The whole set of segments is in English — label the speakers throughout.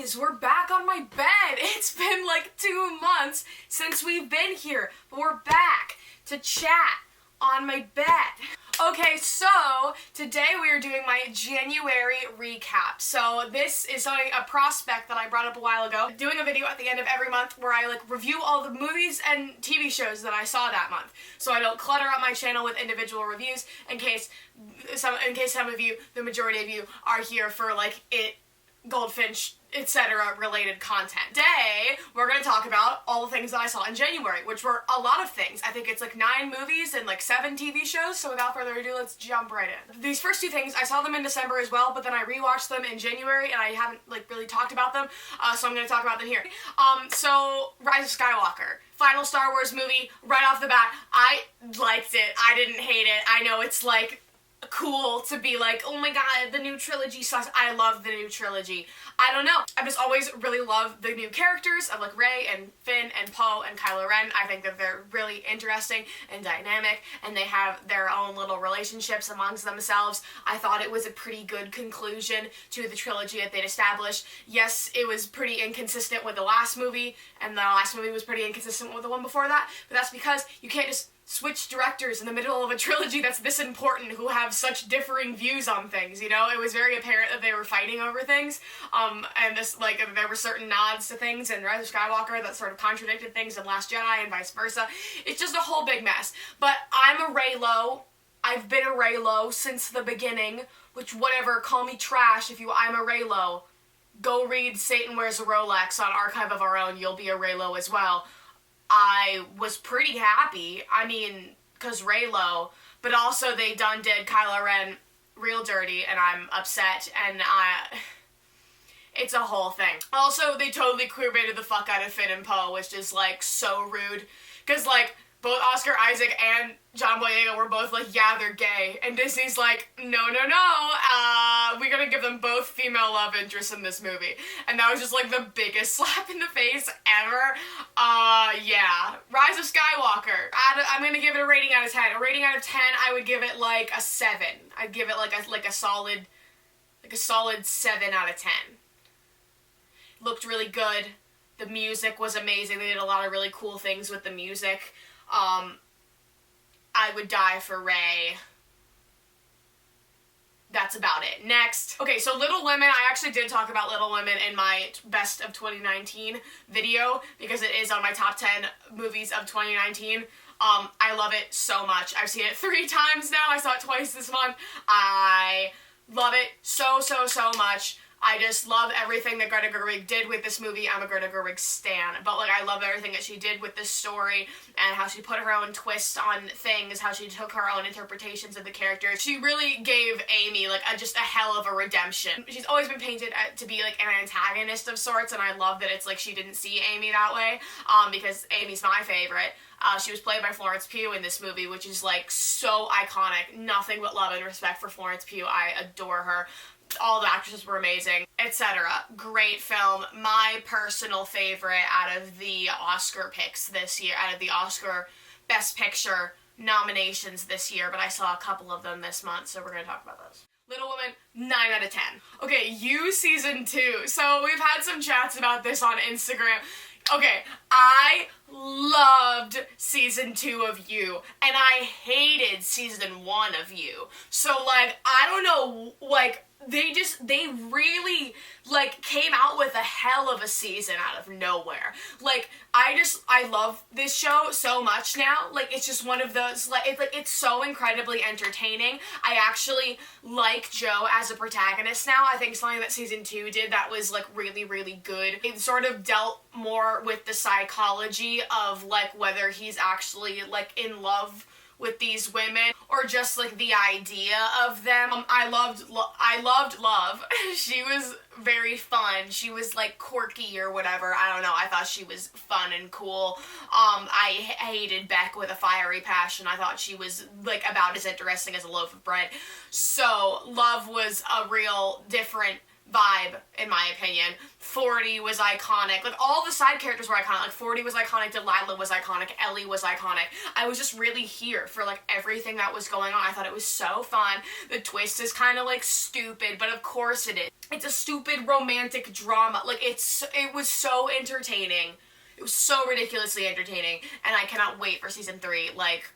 Speaker 1: guys, we're back on my bed. It's been like 2 months since we've been here, but we're back to chat on my bed. Okay, so today we are doing my January recap. So this is a prospect that I brought up a while ago, doing a video at the end of every month where I review all the movies and TV shows that I saw that month. So I don't clutter up my channel with individual reviews in case some of you, the majority of you, are here for Goldfinch, etc. related content. Today, we're going to talk about all the things that I saw in January, which were a lot of things. I think it's 9 movies and 7 TV shows, so without further ado, let's jump right in. These first 2 things, I saw them in December as well, but then I rewatched them in January, and I haven't really talked about them, so I'm going to talk about them here. So, Rise of Skywalker. Final Star Wars movie, right off the bat. I liked it. I didn't hate it. I know it's cool to be oh my god, the new trilogy sucks. I love the new trilogy. I don't know. I've just always really loved the new characters of Rey and Finn and Poe and Kylo Ren. I think that they're really interesting and dynamic, and they have their own little relationships amongst themselves. I thought it was a pretty good conclusion to the trilogy that they'd established. Yes, it was pretty inconsistent with the last movie, and the last movie was pretty inconsistent with the one before that, but that's because you can't just switch directors in the middle of a trilogy that's this important who have such differing views on things, you know? It was very apparent that they were fighting over things, and there were certain nods to things in Rise of Skywalker that sort of contradicted things in Last Jedi and vice versa. It's just a whole big mess. But I'm a Reylo. I've been a Reylo since the beginning, which whatever, call me trash if I'm a Reylo. Go read Satan Wears a Rolex on Archive of Our Own, you'll be a Reylo as well. I was pretty happy, cause Reylo, but also they did Kylo Ren real dirty, and I'm upset, and it's a whole thing. Also, they totally queerbaited the fuck out of Finn and Poe, which is, so rude, cause, both Oscar Isaac and John Boyega were both yeah, they're gay, and Disney's no, we're gonna give them both female love interests in this movie, and that was just, the biggest slap in the face ever. Yeah. Rise of Skywalker. I'm gonna give it a rating out of 10. A rating out of 10, I would give it, a 7. I'd give it, a solid 7 out of 10. Looked really good. The music was amazing. They did a lot of really cool things with the music. I would die for Rey. That's about it. Next. Okay, so Little Women. I actually did talk about Little Women in my Best of 2019 video because it is on my top 10 movies of 2019. I love it so much. I've seen it 3 times now. I saw it twice this month. I love it so much. I just love everything that Greta Gerwig did with this movie. I'm a Greta Gerwig stan, but I love everything that she did with this story and how she put her own twist on things, how she took her own interpretations of the characters. She really gave Amy just a hell of a redemption. She's always been painted to be an antagonist of sorts, and I love that it's she didn't see Amy that way, because Amy's my favorite. She was played by Florence Pugh in this movie, which is so iconic. Nothing but love and respect for Florence Pugh. I adore her. All the actresses were amazing, etc. Great film. My personal favorite out of the Oscar picks this year, out of the Oscar Best Picture nominations this year, but I saw a couple of them this month, so we're going to talk about those. Little Women, 9 out of 10. Okay, You Season 2. So we've had some chats about this on Instagram. Okay, I loved Season 2 of You, and I hated Season 1 of You. So, I don't know, they really, came out with a hell of a season out of nowhere. I love this show so much now. It's just one of those, it's so incredibly entertaining. I actually like Joe as a protagonist now. I think something that Season 2 did that was, really, really good. It sort of dealt more with the psychology of, whether he's actually, in love with these women, or just the idea of them. I loved Love. She was very fun. She was quirky or whatever. I don't know. I thought she was fun and cool. I hated Beck with a fiery passion. I thought she was about as interesting as a loaf of bread. So Love was a real different vibe, in my opinion. 40 was iconic. Like, all the side characters were iconic. Like, 40 was iconic, Delilah was iconic, Ellie was iconic. I was just really here for, like, everything that was going on. I thought it was so fun. The twist is kind of, like, stupid, but of course it is. It's a stupid romantic drama. Like, it was so entertaining. It was so ridiculously entertaining, and I cannot wait for season 3. Like,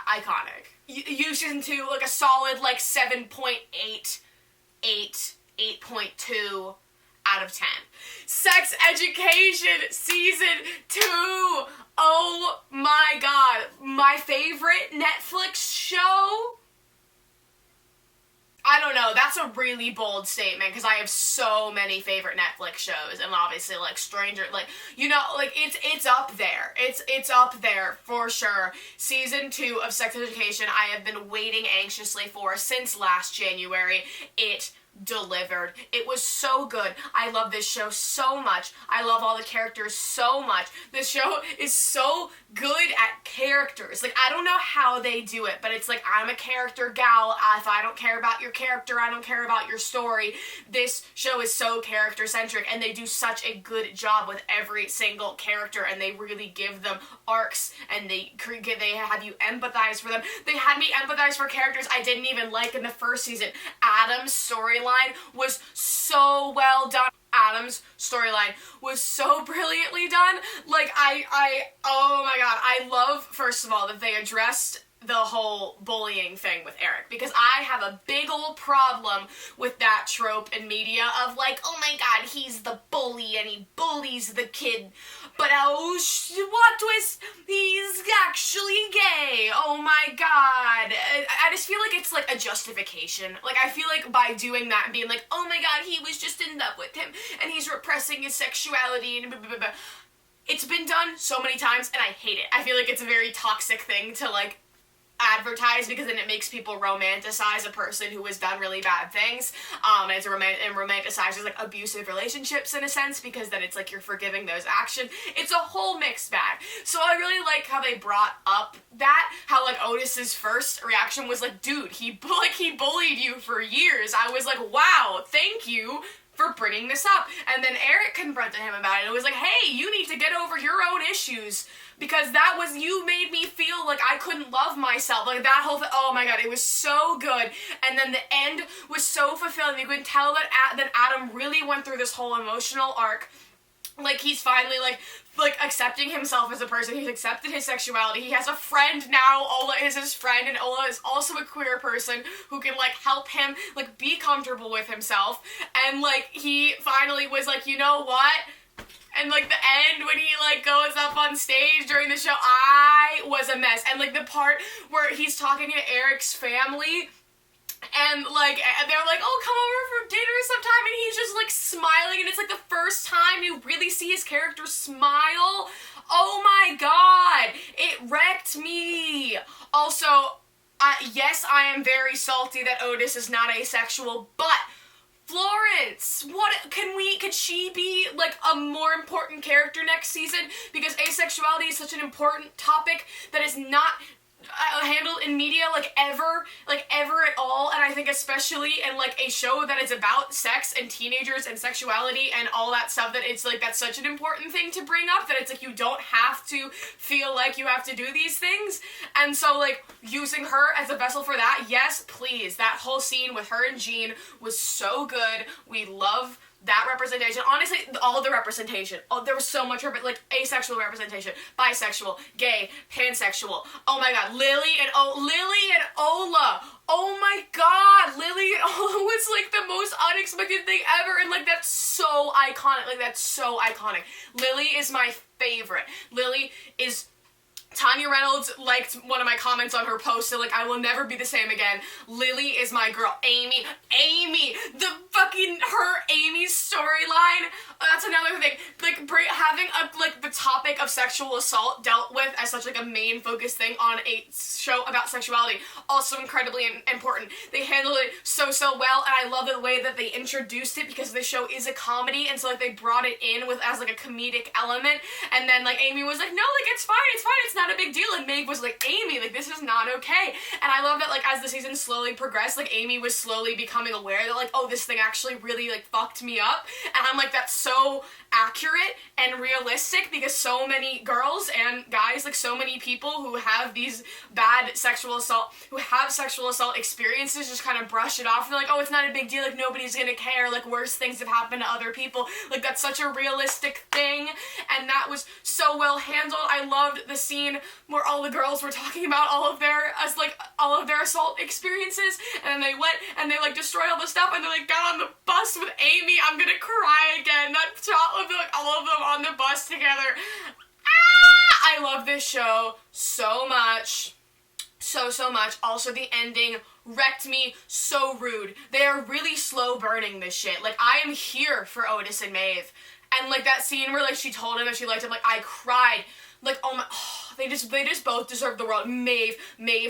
Speaker 1: iconic. Season 2, like, a solid, like, 7.8, 8.2 out of 10. Sex Education Season 2. Oh my god. My favorite Netflix show? I don't know, that's a really bold statement, because I have so many favorite Netflix shows, and obviously, like, like, you know, like, it's up there. It's up there, for sure. Season 2 of Sex Education, I have been waiting anxiously for since last January. It delivered. It was so good. I love this show so much. I love all the characters so much. This show is so good at characters. Like, I don't know how they do it, but it's like, I'm a character gal. If I don't care about your character, I don't care about your story. This show is so character-centric, and they do such a good job with every single character, and they really give them arcs, and they have you empathize for them. They had me empathize for characters I didn't even like in the first season. Adam's storyline was so well done. Adam's storyline was so brilliantly done. Like, oh my god, I love, first of all, that they addressed the whole bullying thing with Eric, because I have a big old problem with that trope in media of, like, oh my god, he's the bully and he bullies the kid, but oh, what twist, he's actually gay. Oh my god. I just feel like it's like a justification. Like, I feel like by doing that and being like, oh my god, he was just in love with him and he's repressing his sexuality and blah, blah, blah. It's been done so many times and I hate it. I feel like it's a very toxic thing to, like, advertise, because then it makes people romanticize a person who has done really bad things, and romanticizes, like, abusive relationships in a sense, because then it's like you're forgiving those actions. It's a whole mixed bag. So I really like how they brought up that, how, like, Otis's first reaction was like, dude, he bullied you for years. I was like, wow, thank you for bringing this up. And then Eric confronted him about it. It was like, hey, you need to get over your own issues, because you made me feel like I couldn't love myself. Like, that whole thing, oh my god, it was so good. And then the end was so fulfilling. You could tell that Adam really went through this whole emotional arc. Like, he's finally, like accepting himself as a person. He's accepted his sexuality. He has a friend now. Ola is his friend, and Ola is also a queer person who can, like, help him, like, be comfortable with himself. And, like, he finally was like, you know what? And, like, the end when he, like, goes up on stage during the show, I was a mess. And, like, the part where he's talking to Eric's family, and, like, they're like, oh, come over for dinner sometime, and he's just, like, smiling, and it's, like, the first time you really see his character smile. Oh my god, it wrecked me. Also, yes, I am very salty that Otis is not asexual, but Florence, could she be, like, a more important character next season? Because asexuality is such an important topic that is not handled in media, like, ever at all, and I think especially in, like, a show that is about sex and teenagers and sexuality and all that stuff, that it's, like, that's such an important thing to bring up, that it's, like, you don't have to feel like you have to do these things. And so, like, using her as a vessel for that, yes, please. That whole scene with her and Jean was so good. We love that representation. Honestly, all of the representation. Oh, there was so much, like, asexual representation, bisexual, gay, pansexual. Oh my god, Lily and Ola. Oh my god, Lily and Ola was, like, the most unexpected thing ever, and, like, that's so iconic. Like, that's so iconic. Lily is my favorite. Lily is... Tanya Reynolds liked one of my comments on her post, so, like, I will never be the same again. Lily is my girl. Amy, the fucking, Amy's storyline, that's another thing. Like, having, the topic of sexual assault dealt with as such like a main focus thing on a show about sexuality. Also incredibly important. They handled it so well, and I love the way that they introduced it because the show is a comedy, and so like they brought it in with as like a comedic element, and then like Amy was like, no, like it's fine, it's not a big deal, and Meg was like, Amy, like this is not okay. And I love that like as the season slowly progressed, like Amy was slowly becoming aware that like, oh, this thing actually really like fucked me up, and I'm like, that's so accurate and realistic because so many girls and guys, like so many people who have these bad sexual assault experiences just kind of brush it off and they're like, oh, it's not a big deal, like nobody's gonna care, like worse things have happened to other people. Like that's such a realistic thing, and that was so well handled. I loved the scene where all the girls were talking about all of their assault experiences, and then they went and they like destroyed all the stuff and they like got on the bus with Amy. I'm gonna cry again. That shot of like all of them on the bus together. I love this show so much. So much. Also, the ending wrecked me. So rude. They are really slow burning this shit. Like, I am here for Otis and Maeve. And, like, that scene where, like, she told him that she liked him, like, I cried. Like, oh my, they just both deserve the world. Maeve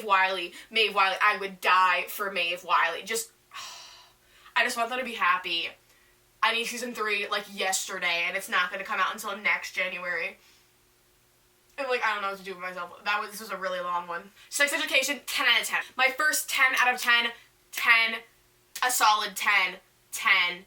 Speaker 1: Wiley. I would die for Maeve Wiley. I just want them to be happy. I need season 3, like, yesterday, and it's not gonna come out until next January. And, like, I don't know what to do with myself. This was a really long one. Sex Education, 10 out of 10. My first 10 out of 10, 10, a solid 10, 10,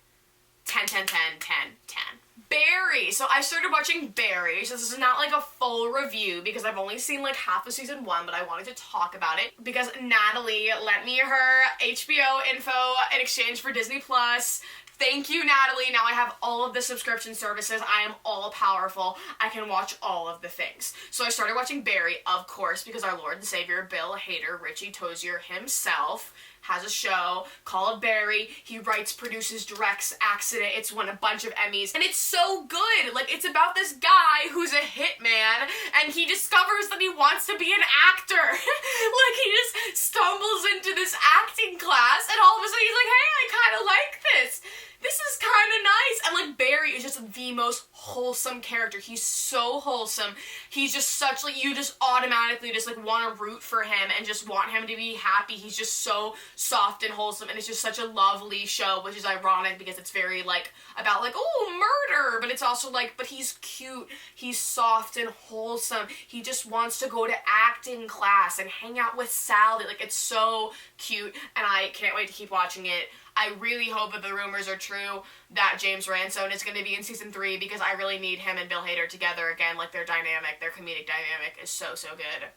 Speaker 1: 10, 10, 10, 10, 10. Barry. So I started watching Barry, so this is not like a full review because I've only seen like half of season 1, but I wanted to talk about it because Natalie lent me her HBO info in exchange for Disney Plus. Thank you, Natalie. Now I have all of the subscription services. I am all powerful. I can watch all of the things. So I started watching Barry, of course, because our Lord and Savior, Bill Hader, Richie Tozier himself, has a show called Barry. He writes, produces, directs, acts in it. It's won a bunch of Emmys. And it's so good. Like, it's about this guy who's a hitman, and he discovers that he wants to be an actor. Like, he just stumbles into this acting class, and all of a sudden he's like, hey, I kind of like this. This is kind of nice. And, like, Barry is just the most wholesome character. He's so wholesome. He's just such, like, you just automatically just, like, want to root for him and just want him to be happy. He's just so soft and wholesome, and it's just such a lovely show, which is ironic because it's very, like, about, like, oh, murder, but it's also, like, but he's cute. He's soft and wholesome. He just wants to go to acting class and hang out with Sally. Like, it's so cute, and I can't wait to keep watching it. I really hope that the rumors are true that James Ransone is going to be in season 3 because I really need him and Bill Hader together again. Like, their comedic dynamic is so good.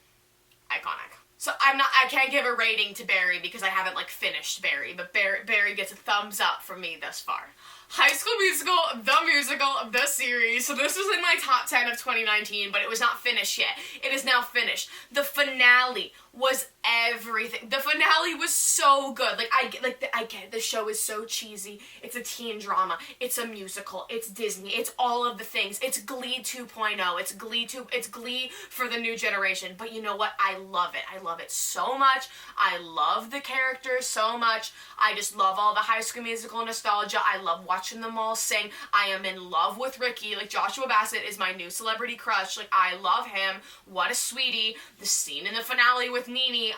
Speaker 1: Iconic. So I can't give a rating to Barry because I haven't, like, finished Barry, but Barry gets a thumbs up from me thus far. High School Musical, the series. So this was in my top 10 of 2019, but it was not finished yet. It is now finished. The finale was everything. The finale was so good. Like, I get it. The show is so cheesy. It's a teen drama. It's a musical. It's Disney. It's all of the things. It's Glee 2.0. It's Glee for the new generation. But you know what? I love it. I love it so much. I love the characters so much. I just love all the High School Musical nostalgia. I love watching them all sing. I am in love with Ricky. Like, Joshua Bassett is my new celebrity crush. Like, I love him. What a sweetie. The scene in the finale with Nene,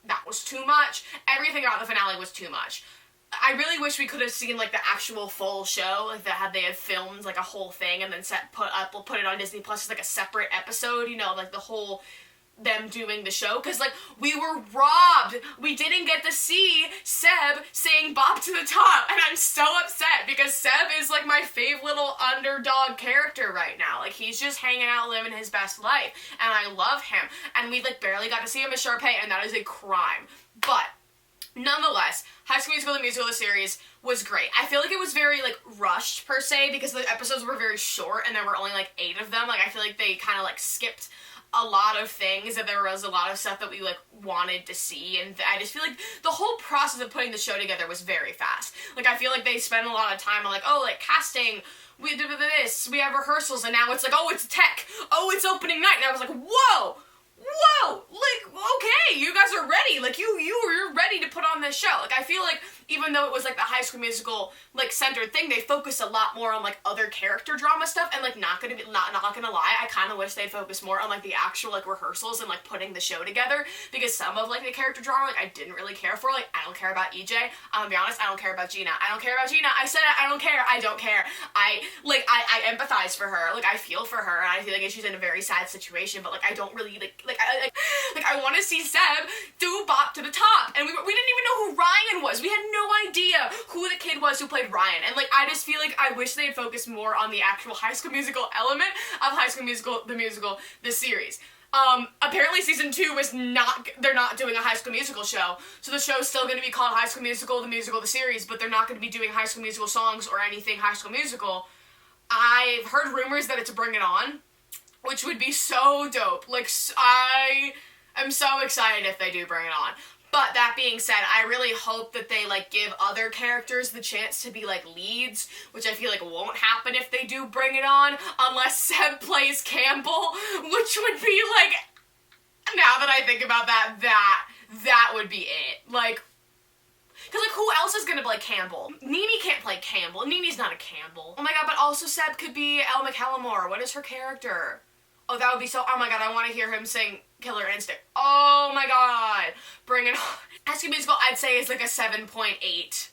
Speaker 1: that was too much. Everything about the finale was too much. I really wish we could have seen, like, the actual full show, like, they had filmed, like, a whole thing and then put it on Disney Plus as, like, a separate episode, you know, like, the whole them doing the show, because, like, we were robbed. We didn't get to see Seb saying Bop to the Top, and I'm so upset, because Seb is, like, my fave little underdog character right now. Like, he's just hanging out, living his best life, and I love him, and we, like, barely got to see him as Sharpay, and that is a crime. But nonetheless, High School Musical, the musical, the series was great. I feel like it was very, like, rushed, per se, because the episodes were very short, and there were only, like, 8 of them. Like, I feel like they kind of, like, skipped a lot of things, and there was a lot of stuff that we, like, wanted to see, and I just feel like the whole process of putting the show together was very fast. Like, I feel like they spent a lot of time on, like, oh, like, casting, we did this, we have rehearsals, and now it's like, oh, it's tech, oh, it's opening night, and I was like, whoa, whoa, like, okay, you guys are ready. Like, you're ready to put on this show. Like, I feel like even though it was like the High School Musical like centered thing, they focused a lot more on like other character drama stuff, and like not gonna lie, I kind of wish they'd focus more on like the actual like rehearsals and like putting the show together, because some of like the character drama like I didn't really care for. Like, I don't care about EJ. I'm gonna be honest, I don't care about Gina. I don't care about Gina. I said it, I don't care. I don't care. I empathize for her. Like, I feel for her, and I feel like she's in a very sad situation, but like I don't really I want to see Seb do Bop to the Top, and we didn't even know who Ryan was. We had no idea who the kid was who played Ryan, and like I just feel like I wish they had focused more on the actual High School Musical element of High School Musical, the series. Apparently season 2 is they're not doing a High School Musical show, so the show's still going to be called High School Musical, the series, but they're not going to be doing High School Musical songs or anything High School Musical. I've heard rumors that it's Bring It On, which would be so dope. Like, I am so excited if they do Bring It On. But that being said, I really hope that they like give other characters the chance to be like leads, which I feel like won't happen if they do Bring It On, unless Seb plays Campbell, which would be like, now that I think about that would be it. Like, because like who else is gonna play Campbell? Nene can't play Campbell. Nene's not a Campbell. Oh my god, but also Seb could be Elle McEllimore. What is her character? Oh, that would be so, oh my god, I want to hear him sing Killer Instinct. Oh my god. Bring it on. High School Musical, I'd say, is like a 7.8.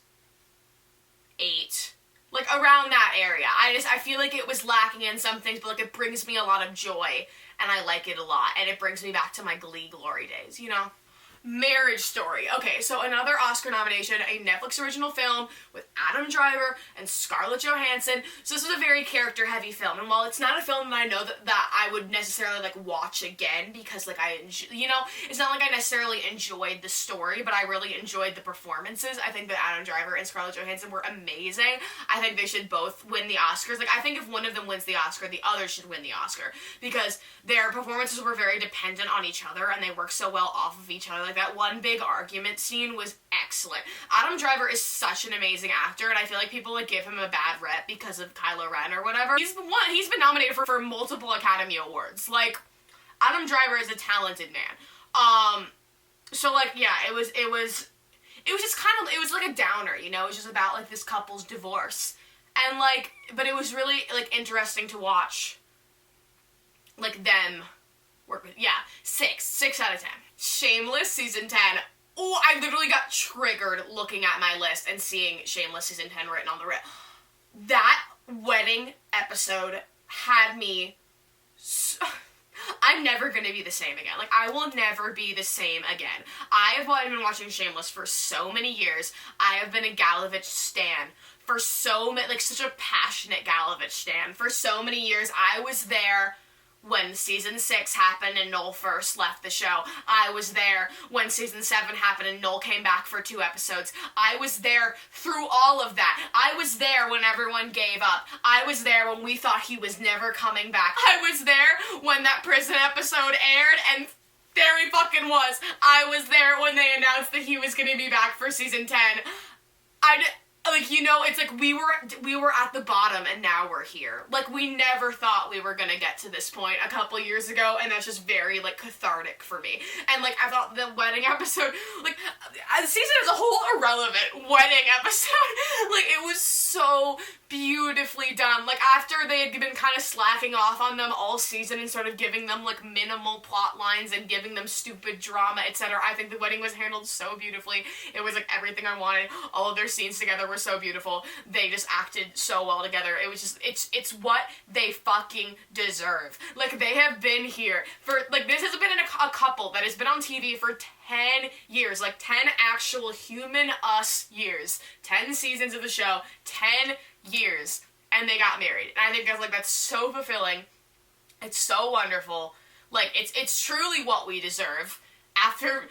Speaker 1: 8. Like, around that area. I feel like it was lacking in some things, but like it brings me a lot of joy, and I like it a lot, and it brings me back to my Glee glory days, you know? Marriage Story. Okay, so another Oscar nomination, a Netflix original film with Adam Driver and Scarlett Johansson. So this was a very character-heavy film, and while it's not a film that I know that I would necessarily like watch again, because like it's not like I necessarily enjoyed the story, but I really enjoyed the performances. I think that Adam Driver and Scarlett Johansson were amazing. I think they should both win the Oscars. Like, I think if one of them wins the Oscar, the other should win the Oscar, because their performances were very dependent on each other, and they work so well off of each other. Like, that one big argument scene was excellent. Adam Driver is such an amazing actor, and I feel like people like give him a bad rep because of Kylo Ren or whatever. He's been nominated for multiple Academy Awards. Like, Adam Driver is a talented man. So like, yeah, it was just kind of, it was like a downer, you know? It was just about like this couple's divorce. And like, but it was really like interesting to watch like them work with, yeah, 6 out of 10. Shameless season 10. Oh, I literally got triggered looking at my list and seeing Shameless season 10 written on the writ. That wedding episode had me I'm never gonna be the same again. Like, I will never be the same again. I have been watching Shameless for so many years. I have been a Galovich stan for so many, like, such a passionate Galovich stan. For so many years, I was there when season 6 happened and Noel first left the show. I was there when season 7 happened and Noel came back for 2 episodes. I was there through all of that. I was there when everyone gave up. I was there when we thought he was never coming back. I was there when that prison episode aired, and there he fucking was. I was there when they announced that he was gonna be back for season 10. Like, you know, it's like we were at the bottom and now we're here. Like, we never thought we were gonna get to this point a couple years ago, and that's just very, like, cathartic for me. And, like, I thought the wedding episode, like, the season as a whole, irrelevant. Wedding episode, like, it was so beautifully done. Like, after they had been kind of slacking off on them all season and sort of giving them, like, minimal plot lines and giving them stupid drama, etc., I think the wedding was handled so beautifully. It was, like, everything I wanted. All of their scenes together were so beautiful. They just acted so well together. It was just, it's what they fucking deserve. Like, they have been here for, like, this has been a couple that has been on TV for 10 years, like 10 actual human us years, 10 seasons of the show, 10 years, and they got married. And I think that's so fulfilling. It's so wonderful. Like, it's truly what we deserve. After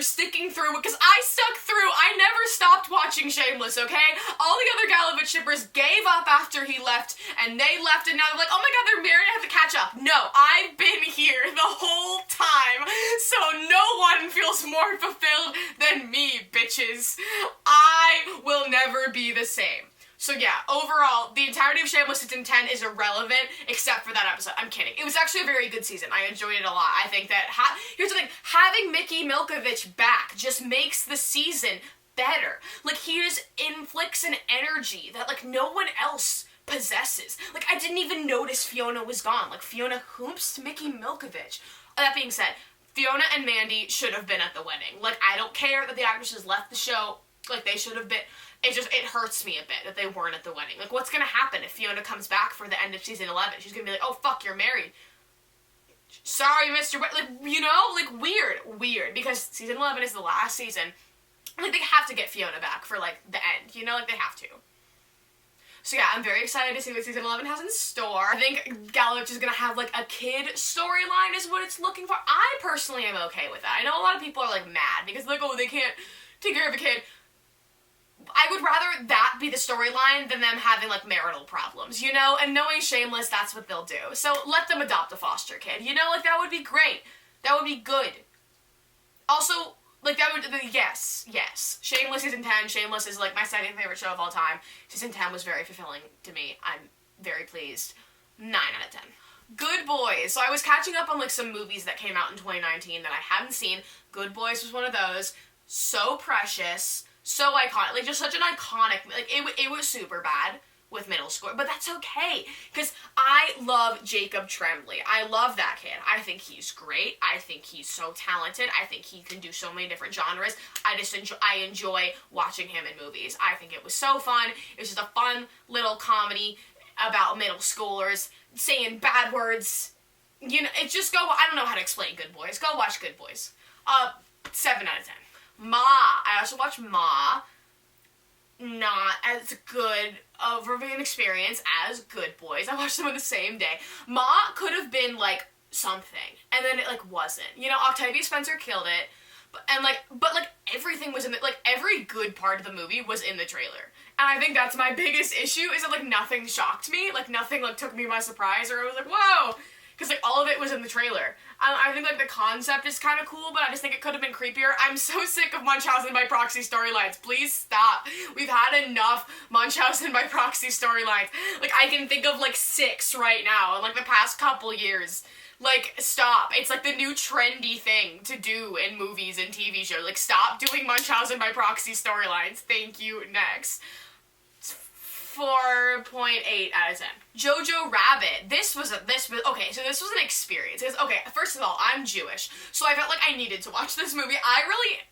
Speaker 1: sticking through, because I stuck through, I never stopped watching Shameless, okay? All the other Galovich shippers gave up after he left, and they left, and now they're like, oh my god, they're married, I have to catch up. No, I've been here the whole time, so no one feels more fulfilled than me, bitches. I will never be the same. So yeah, overall, the entirety of Shameless season 10 is irrelevant, except for that episode. I'm kidding. It was actually a very good season. I enjoyed it a lot. I think that, here's the thing, having Mickey Milkovich back just makes the season better. Like, he just inflicts an energy that, like, no one else possesses. Like, I didn't even notice Fiona was gone. Like, Fiona hoomps Mickey Milkovich. That being said, Fiona and Mandy should have been at the wedding. Like, I don't care that the actresses left the show. Like, they should have been. It hurts me a bit that they weren't at the wedding. Like, what's gonna happen if Fiona comes back for the end of season 11? She's gonna be like, oh, fuck, you're married. Sorry, Mr. Like, you know? Like, weird. Because season 11 is the last season. Like, they have to get Fiona back for, like, the end. You know? Like, they have to. So yeah, I'm very excited to see what season 11 has in store. I think Gallows is gonna have, like, a kid storyline is what it's looking for. I personally am okay with that. I know a lot of people are, like, mad because, like, oh, they can't take care of a kid. I would rather that be the storyline than them having, like, marital problems, you know? And knowing Shameless, that's what they'll do. So let them adopt a foster kid, you know? Like, that would be great. That would be good. Also, like, that would, yes. Shameless season 10, Shameless is, like, my second favorite show of all time. Season 10 was very fulfilling to me. I'm very pleased. 9 out of 10. Good Boys. So I was catching up on, like, some movies that came out in 2019 that I hadn't seen. Good Boys was one of those. So precious. So iconic, like, just such an iconic, like, it was super bad with middle school, but that's okay, because I love Jacob Tremblay. I love that kid. I think he's great. I think he's so talented. I think he can do so many different genres. I enjoy watching him in movies. I think it was so fun. It was just a fun little comedy about middle schoolers saying bad words. You know, it just I don't know how to explain Good Boys. Go watch Good Boys. 7 out of 10. Ma. I also watched Ma. Not as good of an experience as Good Boys. I watched them on the same day. Ma could have been, like, something. And then it, like, wasn't. You know, Octavia Spencer killed it. But everything was in the, like, every good part of the movie was in the trailer. And I think that's my biggest issue, is that, like, nothing shocked me. Like, nothing, like, took me by surprise, or I was like, whoa! Because, like, all of it was in the trailer. I think, like, the concept is kind of cool, but I just think it could have been creepier. I'm so sick of Munchausen by proxy storylines. Please stop. We've had enough Munchausen by proxy storylines. Like, I can think of, like, 6 right now in, like, the past couple years. Like, stop. It's, like, the new trendy thing to do in movies and TV shows. Like, stop doing Munchausen by proxy storylines. Thank you. Next. 4.8 out of 10. Jojo Rabbit. This was an experience. Okay, first of all, I'm Jewish, so I felt like I needed to watch this movie.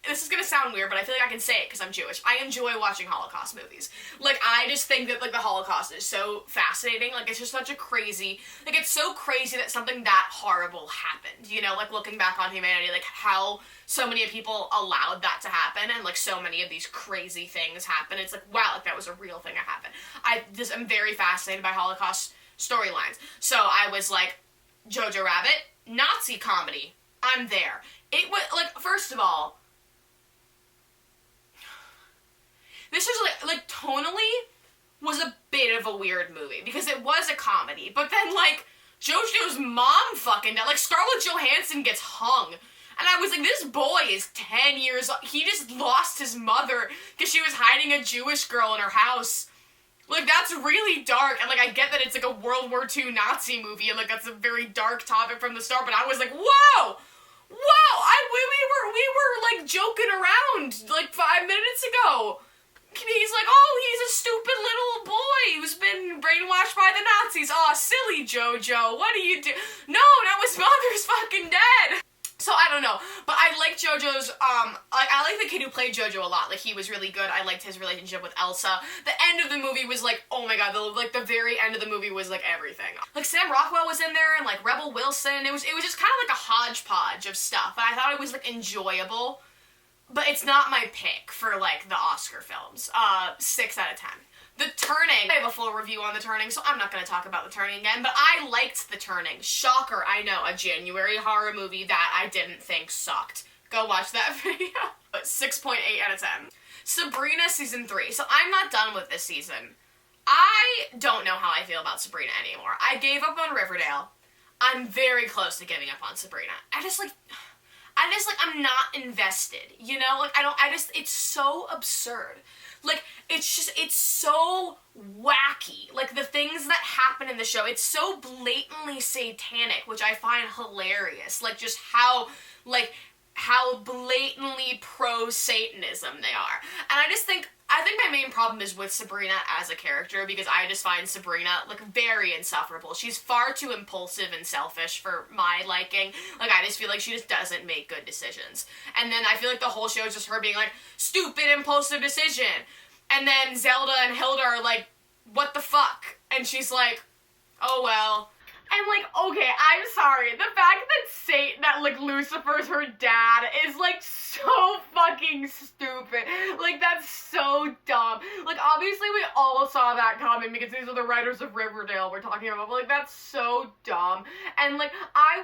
Speaker 1: This is gonna sound weird, but I feel like I can say it because I'm Jewish. I enjoy watching Holocaust movies. Like, I just think that, like, the Holocaust is so fascinating. Like, it's just such a crazy, like, it's so crazy that something that horrible happened, you know? Like, looking back on humanity, like, how so many people allowed that to happen, and, like, so many of these crazy things happen. It's like, wow, like, that was a real thing that happened. I'm very fascinated by Holocaust storylines. So I was like, Jojo Rabbit, Nazi comedy. I'm there. It was, like, first of all, this was, like, tonally was a bit of a weird movie, because it was a comedy, but then, like, Jojo's mom fucking died. Like, Scarlett Johansson gets hung. And I was like, this boy is 10 years old. He just lost his mother because she was hiding a Jewish girl in her house. Like, that's really dark, and, like, I get that it's, like, a World War II Nazi movie, and, like, that's a very dark topic from the start, but I was like, whoa! We were, like, joking around, like, 5 minutes ago. He's like, oh, he's a stupid little boy who's been brainwashed by the Nazis. Aw, silly Jojo, what do you do? No, now his mother's fucking dead! So, I don't know, but I like JoJo's, I like the kid who played JoJo a lot. Like, he was really good. I liked his relationship with Elsa. The end of the movie was like, oh my god, the very end of the movie was like everything. Like, Sam Rockwell was in there, and like Rebel Wilson. It was just kind of like a hodgepodge of stuff, and I thought it was like enjoyable, but it's not my pick for like the Oscar films. 6 out of 10. The Turning. I have a full review on The Turning, so I'm not going to talk about The Turning again, but I liked The Turning. Shocker, I know, a January horror movie that I didn't think sucked. Go watch that video. 6.8 out of 10. Sabrina Season 3. So I'm not done with this season. I don't know how I feel about Sabrina anymore. I gave up on Riverdale. I'm very close to giving up on Sabrina. I'm not invested, you know? Like, it's so absurd. Like, it's so wacky. Like, the things that happen in the show, it's so blatantly satanic, which I find hilarious. Like, just how blatantly pro-Satanism they are. And I think my main problem is with Sabrina as a character, because I just find Sabrina, like, very insufferable. She's far too impulsive and selfish for my liking. Like, I just feel like she just doesn't make good decisions. And then I feel like the whole show is just her being like, stupid, impulsive decision. And then Zelda and Hilda are like, what the fuck? And she's like, oh well. I'm like, okay, I'm sorry. The fact that like, Lucifer's her dad is, like, so fucking stupid. Like, that's so dumb. Like, obviously we all saw that coming because these are the writers of Riverdale we're talking about, but, like, that's so dumb. And, like, I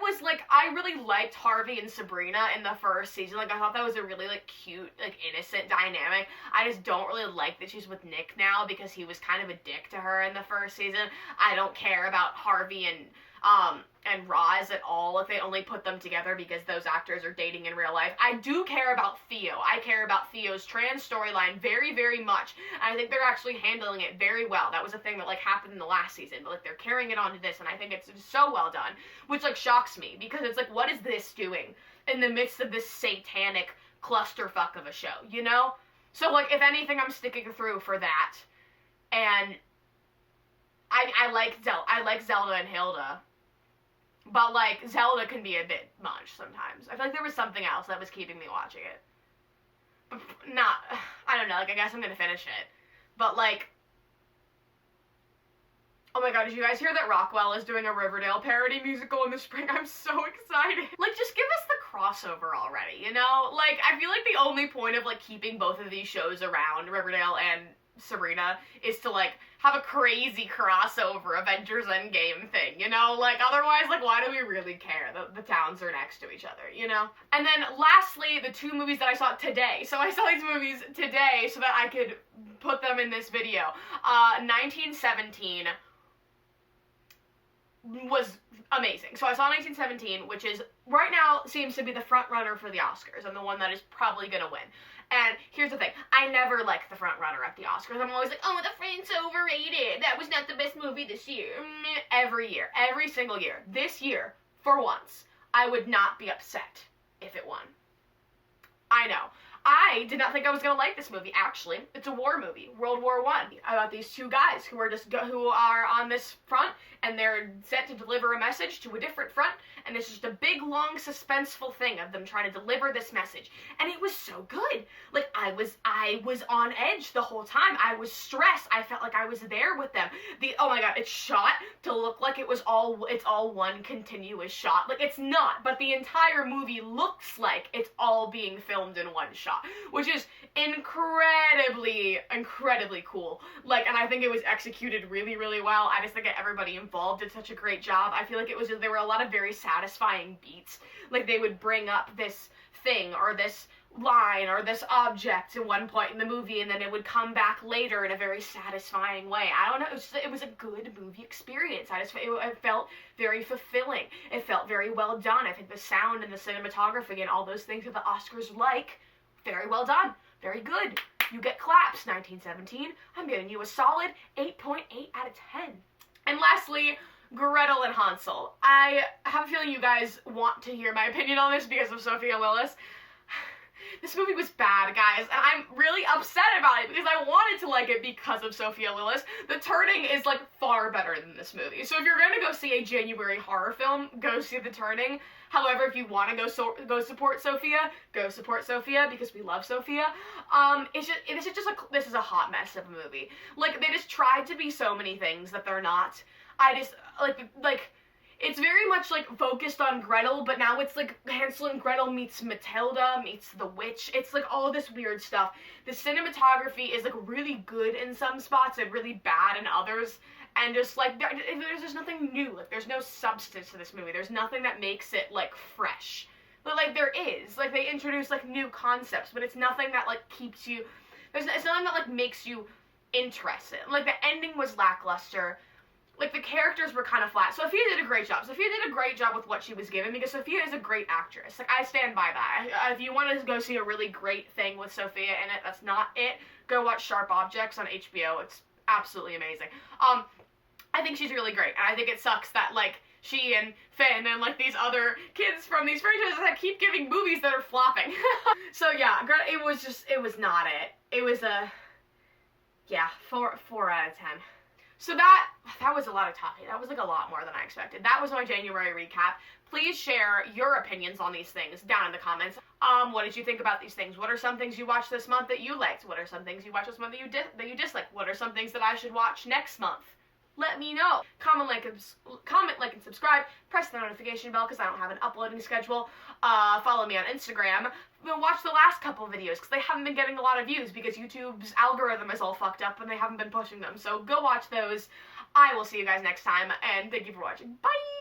Speaker 1: really liked Harvey and Sabrina in the first season. Like, I thought that was a really, like, cute, like, innocent dynamic. I just don't really like that she's with Nick now because he was kind of a dick to her in the first season. I don't care about Harvey and Roz at all if they only put them together because those actors are dating in real life. I do care about Theo. I care about Theo's trans storyline very, very much. And I think they're actually handling it very well. That was a thing that, like, happened in the last season, but, like, they're carrying it on to this, and I think it's so well done, which, like, shocks me, because it's like, what is this doing in the midst of this satanic clusterfuck of a show, you know? So, like, if anything, I'm sticking through for that. And I like Zelda and Hilda. But, like, Zelda can be a bit much sometimes. I feel like there was something else that was keeping me watching it. But I don't know, like, I guess I'm gonna finish it. But, like, oh my god, did you guys hear that Rockwell is doing a Riverdale parody musical in the spring? I'm so excited. Like, just give us the crossover already, you know? Like, I feel like the only point of, like, keeping both of these shows around, Riverdale and Sabrina, is to, like, have a crazy crossover Avengers Endgame thing, you know? Like, otherwise, like, why do we really care that the towns are next to each other, you know? And then, lastly, the two movies that I saw today. So I saw these movies today so that I could put them in this video. 1917 was amazing. So I saw 1917, which is, right now, seems to be the front runner for the Oscars, and the one that is probably gonna win. And here's the thing, I never like the front runner at the Oscars. I'm always like, oh, The Friend's overrated. That was not the best movie this year. Every year, every single year. This year, for once, I would not be upset if it won. I know. I did not think I was gonna like this movie, actually. It's a war movie, World War I, about these two guys who are on this front, and they're set to deliver a message to a different front, and it's just a big, long, suspenseful thing of them trying to deliver this message. And it was so good. Like, I was on edge the whole time. I was stressed. I felt like I was there with them. Oh my god, it's shot to look like it's all one continuous shot. Like, it's not, but the entire movie looks like it's all being filmed in one shot, which is incredibly cool. Like, and I think it was executed really, really well. I just think that everybody involved did such a great job. I feel like there were a lot of very satisfying beats. Like, they would bring up this thing or this line or this object at one point in the movie, and then it would come back later in a very satisfying way. I don't know, it was a good movie experience. It felt very fulfilling. It felt very well done. I think the sound and the cinematography and all those things that the Oscars like, very well done. Very good. You get claps, 1917. I'm giving you a solid 8.8 out of 10. And lastly, Gretel and Hansel. I have a feeling you guys want to hear my opinion on this because of Sophia Willis. This movie was bad, guys, and I'm really upset about it because I wanted to like it because of Sophia Willis. The Turning is, like, far better than this movie. So if you're gonna go see a January horror film, go see The Turning. However, if you want to go support Sophia, go support Sophia because we love Sophia. This is a hot mess of a movie. Like, they just tried to be so many things that they're not. I just, like, it's very much, like, focused on Gretel, but now it's, like, Hansel and Gretel meets Matilda, meets the witch. It's, like, all this weird stuff. The cinematography is, like, really good in some spots and really bad in others. And just, like, there's just nothing new. Like, there's no substance to this movie. There's nothing that makes it, like, fresh. But, like, there is. Like, they introduce, like, new concepts, but it's nothing that, like, keeps you... It's nothing that, like, makes you interested. Like, the ending was lackluster. like, the characters were kind of flat. Sophia did a great job. Sophia did a great job with what she was given, because Sophia is a great actress. Like, I stand by that. If you want to go see a really great thing with Sophia in it, that's not it, go watch Sharp Objects on HBO. It's absolutely amazing. I think she's really great, and I think it sucks that, like, she and Finn and, like, these other kids from these franchises that keep giving movies that are flopping. So, yeah, it was not it. It was a, yeah, 4 out of 10. So that was a lot of talking. That was, like, a lot more than I expected. That was my January recap. Please share your opinions on these things down in the comments. What did you think about these things? What are some things you watched this month that you liked? What are some things you watched this month that you disliked? What are some things that I should watch next month? Let me know. Comment, like, and subscribe. Press the notification bell because I don't have an uploading schedule. Follow me on Instagram. Watch the last couple videos because they haven't been getting a lot of views because YouTube's algorithm is all fucked up and they haven't been pushing them. So go watch those. I will see you guys next time, and thank you for watching. Bye!